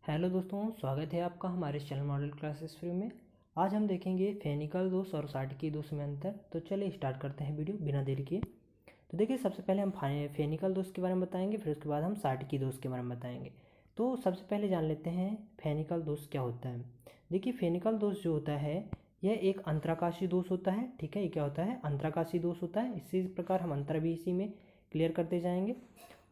Hello दोस्तों, स्वागत है आपका हमारे चैनल मॉडल क्लासेस फ्री में। आज हम देखेंगे फेनिकल दोष और साटिकी दोष में अंतर। तो चलिए स्टार्ट करते हैं वीडियो बिना देरी किए। तो देखिए, सबसे पहले हम फेनिकल दोष के बारे में बताएंगे, फिर उसके बाद हम साटिकी दोष के बारे में बताएंगे। तो सबसे पहले जान लेते हैं फेनिकल दोष क्या होता है। देखिए, फेनिकल दोष जो होता है यह एक अंतराकाशी दोष होता है। ठीक है, ये क्या होता है? अंतराकाशी दोष होता है। इसी प्रकार हम अंतर भी इसी में क्लियर करते जाएंगे।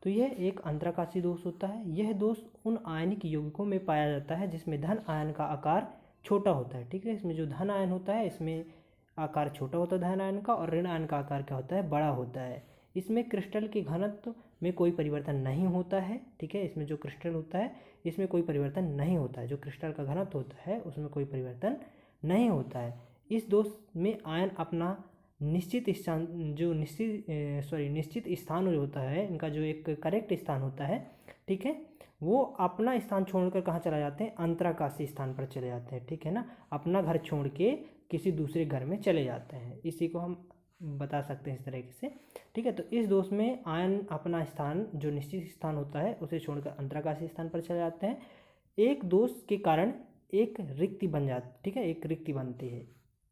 तो यह एक अंतराकाशी दोष होता है। यह दोष उन आयनिक यौगिकों में पाया जाता है जिसमें धन आयन का आकार छोटा होता है। ठीक है, इसमें जो धन आयन होता है इसमें आकार छोटा होता है धन आयन का, और ऋण आयन का आकार क्या होता है? बड़ा होता है। इसमें क्रिस्टल के घनत्व में कोई परिवर्तन नहीं होता है। ठीक है, इसमें जो क्रिस्टल होता है इसमें कोई परिवर्तन नहीं होता है। जो क्रिस्टल का घनत्व होता है उसमें कोई परिवर्तन नहीं होता है। इस दोष में आयन अपना निश्चित स्थान जो निश्चित स्थान जो होता है, इनका जो एक करेक्ट स्थान होता है, ठीक है, वो अपना स्थान छोड़कर कहाँ चला जाते हैं? अंतराकाशी स्थान पर चले जाते हैं। ठीक है ना, अपना घर छोड़ के किसी दूसरे घर में चले जाते हैं। इसी को हम बता सकते हैं इस तरीके से। ठीक है, तो इस दोष में आयन अपना स्थान जो निश्चित स्थान होता है उसे छोड़कर अंतराकाशी स्थान पर चले जाते हैं। एक दोष के कारण एक रिक्ति बन जाती, ठीक है, एक रिक्ति बनती है।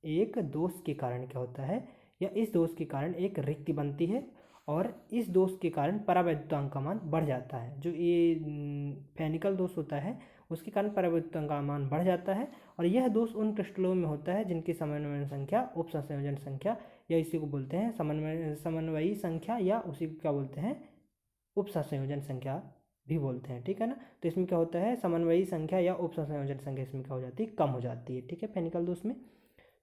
एक दोष के कारण क्या होता है, या इस दोष के कारण एक रिक्ति बनती है, और इस दोष के कारण परावैद्युतांक का मान बढ़ जाता है। जो ये फेनिकल दोष होता है उसके कारण परावैद्युतांक का मान बढ़ जाता है। और यह दोष उन क्रिस्टलों में होता है जिनकी समन्वय संख्या उपसंयोजन संख्या, या इसी को बोलते हैं समन्वयी संख्या, या उसी को क्या बोलते हैं? उपसंयोजन संख्या भी बोलते हैं। ठीक है ना, तो इसमें क्या होता है? समन्वयी संख्या या उपसंयोजन संख्या इसमें क्या हो जाती है? कम हो जाती है। ठीक है, फेनिकल दोष में।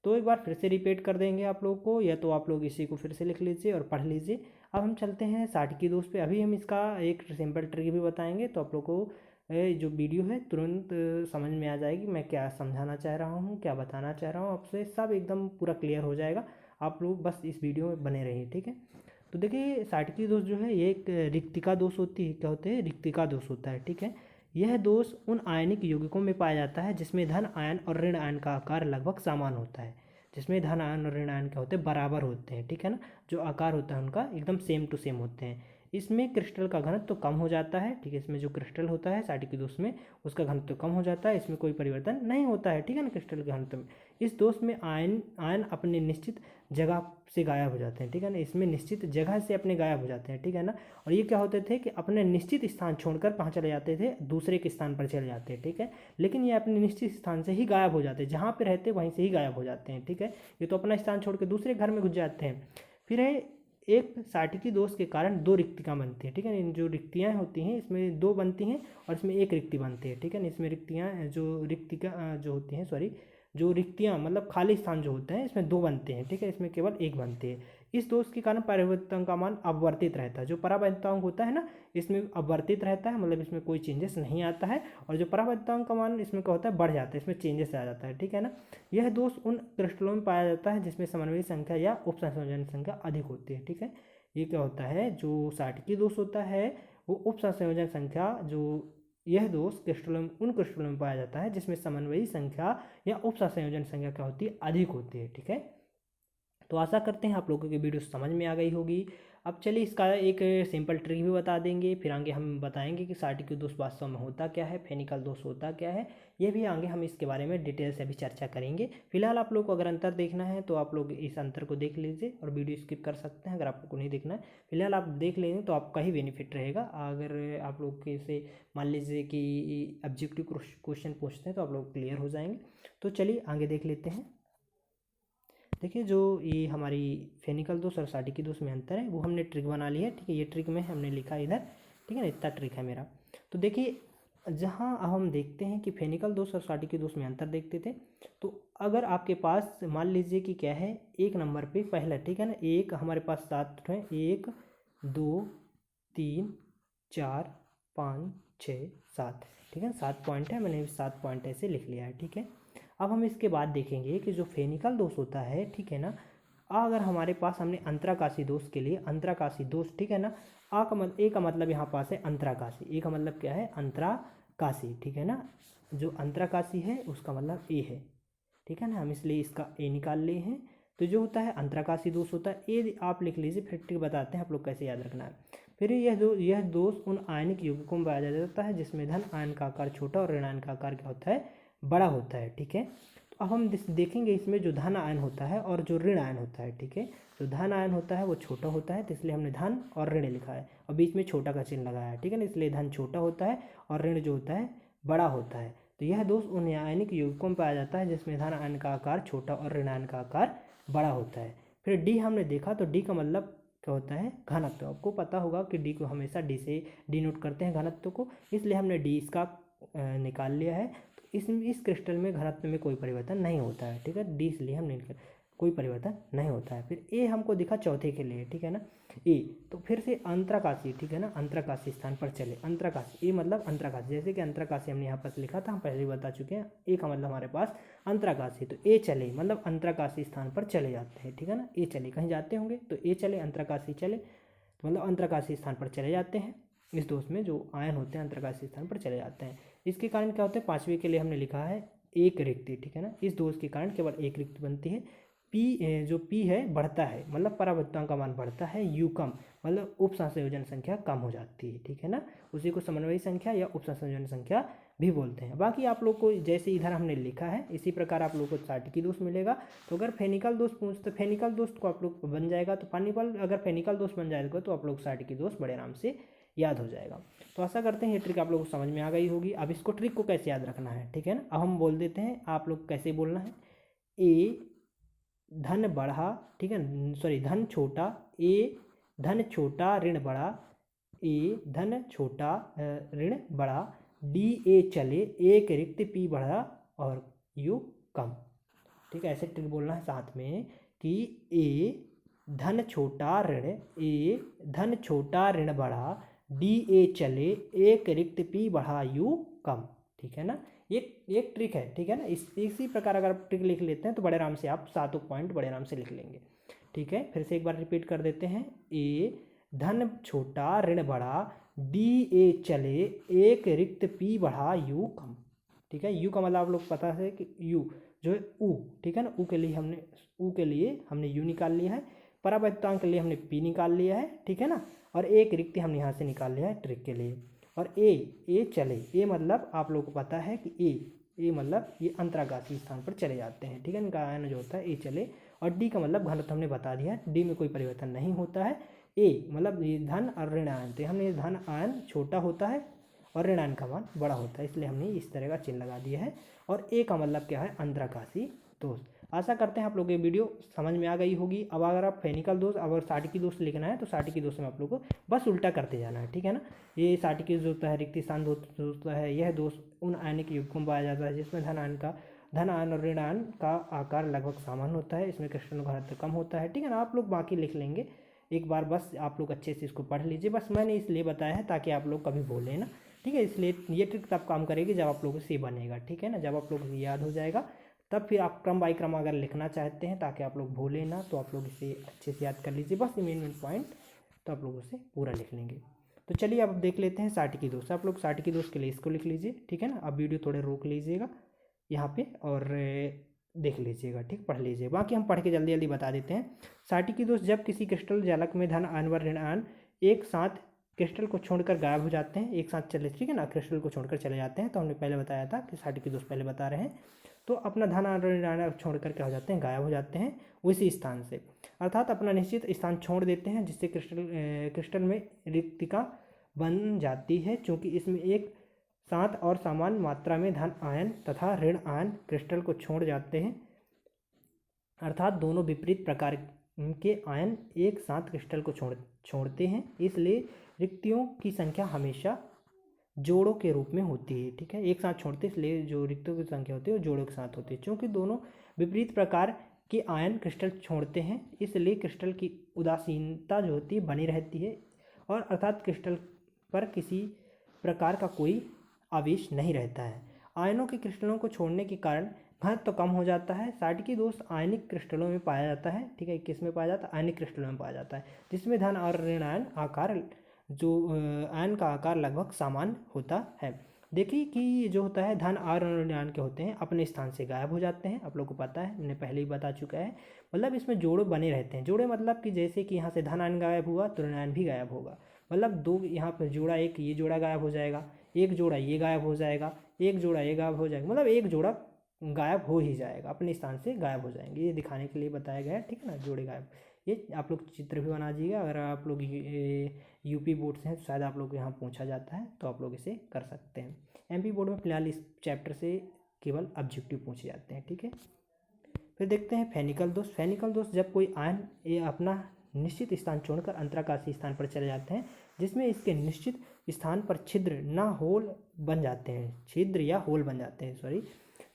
तो एक बार फिर से रिपीट कर देंगे आप लोगों को, या तो आप लोग इसी को फिर से लिख लीजिए और पढ़ लीजिए। अब हम चलते हैं साटिकी दोष पे। अभी हम इसका एक सिंपल ट्रिक भी बताएंगे, तो आप लोग को जो वीडियो है तुरंत समझ में आ जाएगी मैं क्या समझाना चाह रहा हूँ, क्या बताना चाह रहा हूँ आपसे, सब एकदम पूरा क्लियर हो जाएगा। आप लोग बस इस वीडियो में बने रहिए। ठीक है, तो देखिए, साटिकी दोष जो है ये एक रिक्तिका दोष होती है। क्या होते हैं? रिक्तिका दोष होता है। ठीक है, यह दोष उन आयनिक यौगिकों में पाया जाता है जिसमें धन आयन और ऋण आयन का आकार लगभग समान होता है। जिसमें धन आयन और ऋण आयन क्या होते हैं? बराबर होते हैं। ठीक है ना, जो आकार होता है उनका एकदम सेम टू सेम होते हैं। इसमें क्रिस्टल का घनत्व तो कम हो जाता है। ठीक है, इसमें जो क्रिस्टल होता है साटिकी दोष में उसका घनत्व कम हो जाता है। इसमें कोई परिवर्तन नहीं होता है। ठीक है ना, क्रिस्टल के घनत्व में। इस दोष में आयन अपने निश्चित जगह से गायब हो जाते हैं। ठीक है ना, इसमें निश्चित जगह से अपने गायब हो जाते हैं। ठीक है ना, और ये क्या होते थे कि अपने निश्चित स्थान छोड़कर कहाँ चले जाते थे? दूसरे के स्थान पर चले जाते हैं। ठीक है, लेकिन ये अपने निश्चित स्थान से ही गायब हो जाते हैं, जहाँ पे रहते वहीं से ही गायब हो जाते हैं। ठीक है, ये तो अपना स्थान छोड़ के दूसरे घर में घुस जाते हैं। फिर है एक साटिकी दोष के कारण दो रिक्तियाँ बनती हैं। ठीक है, इन जो रिक्तियाँ होती हैं इसमें दो बनती हैं और इसमें एक रिक्ति बनती है। ठीक है ना, इसमें रिक्तियाँ जो रिक्तिका जो होती हैं, सॉरी, जो रिक्तियाँ मतलब खाली स्थान जो होते हैं इसमें दो बनते हैं। ठीक है, इसमें केवल एक बनती है। इस दोष के कारण परावैद्युतांक का मान अपवर्तित रहता है। जो परावैद्युतांक होता है ना इसमें अपवर्तित रहता है, मतलब इसमें कोई चेंजेस नहीं आता है। और जो परावैद्युतांक का मान इसमें क्या होता है? बढ़ जाता है, इसमें चेंजेस आ जाता है। ठीक है ना, यह दोष उन क्रिस्टलों में पाया जाता है जिसमें समन्वयी संख्या या उपसंयोजन संख्या अधिक होती है। ठीक है, ये क्या होता है? जो साटिकी दोष होता है वो उपसंयोजन संख्या, जो यह दोष उन क्रिस्टलों में पाया जाता है जिसमें समन्वयी संख्या या उपसंयोजन संख्या क्या होती है? अधिक होती है। ठीक है, तो आशा करते हैं आप लोगों की वीडियो समझ में आ गई होगी। अब चलिए इसका एक सिंपल ट्रिक भी बता देंगे, फिर आगे हम बताएंगे कि साटिकी दोष वास्तव में होता क्या है, फेनिकल दोष होता क्या है। ये भी आगे हम इसके बारे में डिटेल से अभी चर्चा करेंगे। फिलहाल आप लोग को अगर अंतर देखना है तो आप लोग इस अंतर को देख लीजिए और वीडियो स्किप कर सकते हैं अगर आपको नहीं देखना है। फिलहाल आप देख लेंगे तो आपका ही बेनिफिट रहेगा। अगर आप लोग के से मान लीजिए कि ऑब्जेक्टिव क्वेश्चन पूछते हैं तो आप लोग क्लियर हो जाएंगे। तो चलिए आगे देख लेते हैं। देखिए, जो ये हमारी फेनिकल दोष और साटिकी दोष में अंतर है वो हमने ट्रिक बना ली है। ठीक है, ये ट्रिक में हमने लिखा इधर। ठीक है ना, इतना ट्रिक है मेरा। तो देखिए, जहाँ अब हम देखते हैं कि फेनिकल दोष और साटिकी दोष में अंतर देखते थे, तो अगर आपके पास मान लीजिए कि क्या है, एक नंबर पे पहला, ठीक है ना, एक हमारे पास 7 है, 1 2 3 4 5 6 7। ठीक है, 7 पॉइंट है, मैंने 7 पॉइंट ऐसे लिख लिया है। ठीक है, अब हम इसके बाद देखेंगे कि जो फेनिकल दोष होता है, ठीक है ना, अगर हमारे पास हमने अंतराकाशी दोष के लिए अंतराकाशी दोष, ठीक है ना, ए का मतलब यहाँ पास है अंतराकाशी, ए का मतलब क्या है? अंतराकाशी। ठीक है ना, जो अंतराकाशी है उसका मतलब ए है। ठीक है ना, हम इसलिए इसका ए निकाल लिए हैं। तो जो होता है अंतराकाशी दोष होता है ए, आप लिख लीजिए, फिर ट्रिक बताते हैं आप लोग कैसे याद रखना है। फिर यह दोष उन आयनिक यौगिकों में पाया जाता है जिसमें धन आयन का आकार छोटा और ऋण आयन का आकार क्या होता है, बड़ा होता है। ठीक है, तो अब हम देखेंगे इसमें जो धन आयन होता है और जो ऋण आयन होता है। ठीक है, जो धन आयन होता है वो छोटा होता है, तो इसलिए हमने धन और ऋण लिखा है और बीच में छोटा का चिन्ह लगाया है। ठीक है ना, इसलिए धन छोटा होता है और ऋण जो होता है बड़ा होता है। तो यह दोष उन आयनिक यौगिकों में पाया जाता है जिसमें धन आयन का आकार छोटा और ऋण आयन का आकार बड़ा होता है। फिर डी हमने देखा, तो डी का मतलब क्या होता है, घनत्व। आपको पता होगा कि डी को हमेशा डी से डिनोट करते हैं घनत्व को, इसलिए हमने डी इसका निकाल लिया है। तो इस क्रिस्टल में घनत्व में कोई परिवर्तन नहीं होता है। ठीक है, डी इसलिए हमने कोई परिवर्तन नहीं होता है। फिर ए हमको दिखा चौथे के लिए। ठीक है ना, ए तो फिर से अंतराकाशी, ठीक है ना, अंतराकाशी स्थान पर चले। अंतराकाशी, ए मतलब अंतराकाशी, जैसे कि अंतराकाशी हमने यहाँ पर लिखा था, हम पहले ही बता चुके हैं। ए का मतलब हमारे पास अंतराकाशी, तो ए चले मतलब अंतराकाशी स्थान पर चले जाते हैं। ठीक है ना, ए चले, कहीं जाते होंगे तो ए चले, अंतराकाशी चले, तो मतलब अंतराकाशी स्थान पर चले जाते हैं। इस दोष में जो आयन होते हैं अंतराकाशी स्थान पर चले जाते हैं। इसके कारण क्या होता है, पाँचवें के लिए हमने लिखा है एक रिक्ति। ठीक है ना, इस दोष के कारण केवल एक रिक्ति बनती है। पी जो पी है बढ़ता है, मतलब परावर्तकांक का मान बढ़ता है। यू कम मतलब उप संयोजन संख्या कम हो जाती है। ठीक है ना, उसी को समन्वयी संख्या या उप संयोजन संख्या भी बोलते हैं। बाकी आप लोग को जैसे इधर हमने लिखा है इसी प्रकार आप लोग को साटिकी दोष मिलेगा। तो अगर फेनिकल दोष पूछते, फेनिकल दोष को आप लोग बन जाएगा, तो पानीपल अगर फेनिकल दोष बन जाएगा तो आप लोग साटिकी दोष बड़े आराम से याद हो जाएगा। तो आशा करते हैं ये ट्रिक आप लोग को समझ में आ गई होगी। अब इसको ट्रिक को कैसे याद रखना है, ठीक है ना, अब हम बोल देते हैं, आप लोग कैसे बोलना है। ए धन बढ़ा, ठीक है, सॉरी धन छोटा, ए धन छोटा ऋण बढ़ा, ए धन छोटा ऋण बढ़ा, डी ए चले, एक रिक्त पी बढ़ा और यू कम। ठीक है, ऐसे ट्रिक बोलना है साथ में कि ए धन छोटा ऋण, ए धन छोटा ऋण बढ़ा, डी ए चले, एक रिक्त पी बढ़ा यू कम। ठीक है ना, एक ट्रिक है। ठीक है ना, इसी प्रकार अगर आप ट्रिक लिख लेते हैं तो बड़े आराम से आप सातों पॉइंट बड़े आराम से लिख लेंगे। ठीक है, फिर से एक बार रिपीट कर देते हैं। ए धन छोटा ऋण बढ़ा, डी ए चले, एक रिक्त पी बढ़ा यू कम। ठीक है, यू का मतलब आप लोग पता है कि यू जो है ऊ, ठीक है ना, ऊ के लिए हमने यू निकाल लिया है, परावर्तकांक के लिए हमने पी निकाल लिया है। ठीक है ना, और एक रिक्त हमने यहाँ से निकाल लिया है ट्रिक के लिए। और ए चले, ए मतलब आप लोगों को पता है कि ए मतलब ये अंतराकाशी स्थान पर चले जाते हैं। ठीक है, इनका आयन जो होता है ए चले। और डी का मतलब घनत्व हमने बता दिया है, डी में कोई परिवर्तन नहीं होता है। ए मतलब ये धन और ऋण आयन, तो हमने धन आयन छोटा होता है और ऋण आयन का मान बड़ा होता है, इसलिए हमने इस तरह का चिन्ह लगा दिया है। और ए का मतलब क्या है, अंतराकाशी दोष। आशा करते हैं आप लोग ये वीडियो समझ में आ गई होगी। अब अगर आप फेनिकल दोष, अगर साटिकी दोष लिखना है तो साटिकी दोष में आप लोग को बस उल्टा करते जाना है। ठीक है ना, ये साटिकी दोष होता है, रिक्त स्थान दोष होता है। यह दोष उन आयनिक युग्मों में पाया जाता है जिसमें धन आयन और ऋण आयन का आकार लगभग समान होता है, इसमें क्रिस्टल घनत्व कम होता है। ठीक है ना, आप लोग बाकी लिख लेंगे एक बार, बस आप लोग अच्छे से इसको पढ़ लीजिए। बस मैंने इसलिए बताया है ताकि आप लोग कभी भूलें ना। ठीक है, इसलिए ये ट्रिक तब काम करेगी जब आप लोगों से बनेगा। ठीक है ना, जब आप लोगों को याद हो जाएगा तब फिर आप क्रम बाई क्रम अगर लिखना चाहते हैं ताकि आप लोग भूलें ना, तो आप लोग इसे अच्छे से याद कर लीजिए। बस मेन पॉइंट तो आप लोगों से पूरा लिख लेंगे। तो चलिए अब देख लेते हैं साटिकी दोष। आप लोग साटिकी दोष के लिए इसको लिख लीजिए। ठीक है ना, अब वीडियो थोड़े रोक लीजिएगा यहाँ पे और देख लीजिएगा, ठीक, पढ़ लीजिए। बाकी हम पढ़ के जल्दी जल्दी बता देते हैं। साटिकी दोष जब किसी क्रिस्टल जालक में धन आयन व ऋण आयन एक साथ क्रिस्टल को छोड़कर गायब हो जाते हैं, एक साथ चले, ठीक है ना, क्रिस्टल को छोड़कर चले जाते हैं, तो हमने पहले बताया था कि साटिकी दोष पहले बता रहे हैं। तो अपना धन आयन छोड़कर क्या हो जाते हैं, गायब हो जाते हैं उसी स्थान से, अर्थात अपना निश्चित स्थान छोड़ देते हैं, जिससे क्रिस्टल में रिक्तिका बन जाती है। चूँकि इसमें एक साथ और समान मात्रा में धन आयन तथा ऋण आयन क्रिस्टल को छोड़ जाते हैं, अर्थात दोनों विपरीत प्रकार के आयन एक साथ क्रिस्टल को छोड़ते हैं, इसलिए रिक्तियों की संख्या हमेशा जोड़ों के रूप में होती है। ठीक है, एक साथ छोड़ते इसलिए जो रिक्तियों की संख्या होती है वो जोड़ों के साथ होती है। क्योंकि दोनों विपरीत प्रकार के आयन क्रिस्टल छोड़ते हैं, इसलिए क्रिस्टल की उदासीनता जो होती है बनी रहती है, और अर्थात क्रिस्टल पर किसी प्रकार का कोई आवेश नहीं रहता है। आयनों के क्रिस्टलों को छोड़ने के कारण घनत्व तो कम हो जाता है। साटिकी दोष आयनिक क्रिस्टलों में पाया जाता है। ठीक है, किस में पाया जाता है, आयनिक क्रिस्टलों में पाया जाता है, जिसमें धन और ऋण आयन आकार जो आयन का आकार लगभग समान होता है। देखिए कि जो होता है धन और ऋण आयन के होते हैं अपने स्थान से गायब हो जाते हैं, आप लोग को पता है, मैंने पहले ही बता चुका है। मतलब इसमें जोड़े बने रहते हैं। जोड़े मतलब कि जैसे कि यहाँ से धन आयन गायब हुआ तो ऋण आयन भी गायब होगा, मतलब दो यहाँ पर जोड़ा, एक ये जोड़ा गायब हो जाएगा, एक जोड़ा ये गायब हो जाएगा, एक जोड़ा ये गायब हो जाएगा, मतलब एक जोड़ा गायब हो ही जाएगा, अपने स्थान से गायब हो जाएंगे। ये दिखाने के लिए बताया गया है, ठीक है ना, जोड़े गायब। ये आप लोग चित्र भी बना दीजिएगा। अगर आप लोग यूपी बोर्ड से हैं, शायद आप लोग यहाँ पूछा जाता है, तो आप लोग इसे कर सकते हैं। एमपी बोर्ड में फिलहाल इस चैप्टर से केवल ऑब्जेक्टिव पूछे जाते हैं, ठीक है। फिर देखते हैं फेनिकल दोष। फेनिकल दोष जब कोई आयन ये अपना निश्चित स्थान छोड़कर अंतराकाशीय स्थान पर चले जाते हैं, जिसमें इसके निश्चित स्थान पर छिद्र न होल बन जाते हैं, छिद्र या होल बन जाते हैं, सॉरी।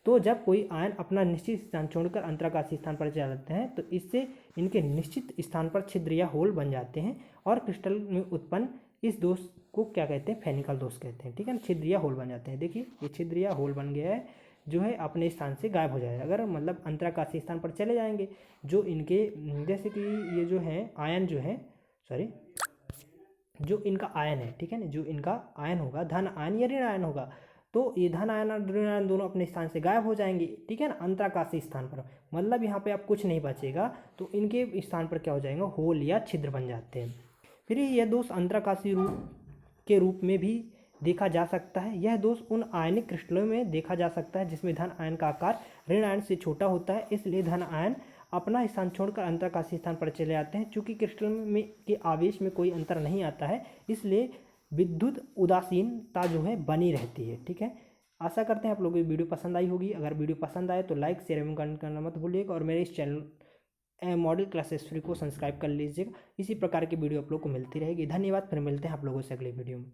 तो जब कोई आयन अपना निश्चित स्थान छोड़कर अंतराकाशीय स्थान पर चले जाते हैं, तो इससे इनके निश्चित स्थान पर छिद्र या होल बन जाते हैं और क्रिस्टल में उत्पन्न इस दोष को क्या कहते हैं, फेनिकल दोष कहते हैं, ठीक है ना। छिद्र या होल बन जाते हैं। देखिए ये छिद्र या होल बन गया है, जो है अपने स्थान से गायब हो जाएगा। अगर मतलब अंतराकाशीय स्थान पर चले जाएंगे, जो इनके जैसे कि ये जो है आयन जो है, सॉरी, जो इनका आयन है, ठीक है ना, जो इनका आयन होगा, धन आयन या ऋण आयन होगा, तो ये धन आयन और ऋण आयन दोनों अपने स्थान से गायब हो जाएंगे, ठीक है ना, अंतराकाशीय स्थान पर। मतलब यहाँ पे आप कुछ नहीं बचेगा, तो इनके स्थान पर क्या हो जाएगा, होल या छिद्र बन जाते हैं। फिर यह दोष अंतराकाशीय के रूप में भी देखा जा सकता है। यह दोष उन आयनिक क्रिस्टलों में देखा जा सकता है जिसमें धन आयन का आकार ऋण आयन से छोटा होता है, इसलिए धन आयन अपना स्थान छोड़कर अंतराकाशीय स्थान पर चले जाते हैं। चूंकि क्रिस्टल में के आवेश में कोई अंतर नहीं आता है, इसलिए विद्युत उदासीनता जो है बनी रहती है, ठीक है। आशा करते हैं आप लोगों को वीडियो पसंद आई होगी। अगर वीडियो पसंद आए तो लाइक, शेयर एवं कमेंट करना मत भूलिएगा, और मेरे इस चैनल मॉडल क्लासेस फ्री को सब्सक्राइब कर लीजिएगा। इसी प्रकार की वीडियो आप लोग को मिलती रहेगी। धन्यवाद। फिर मिलते हैं आप लोगों से अगले वीडियो में।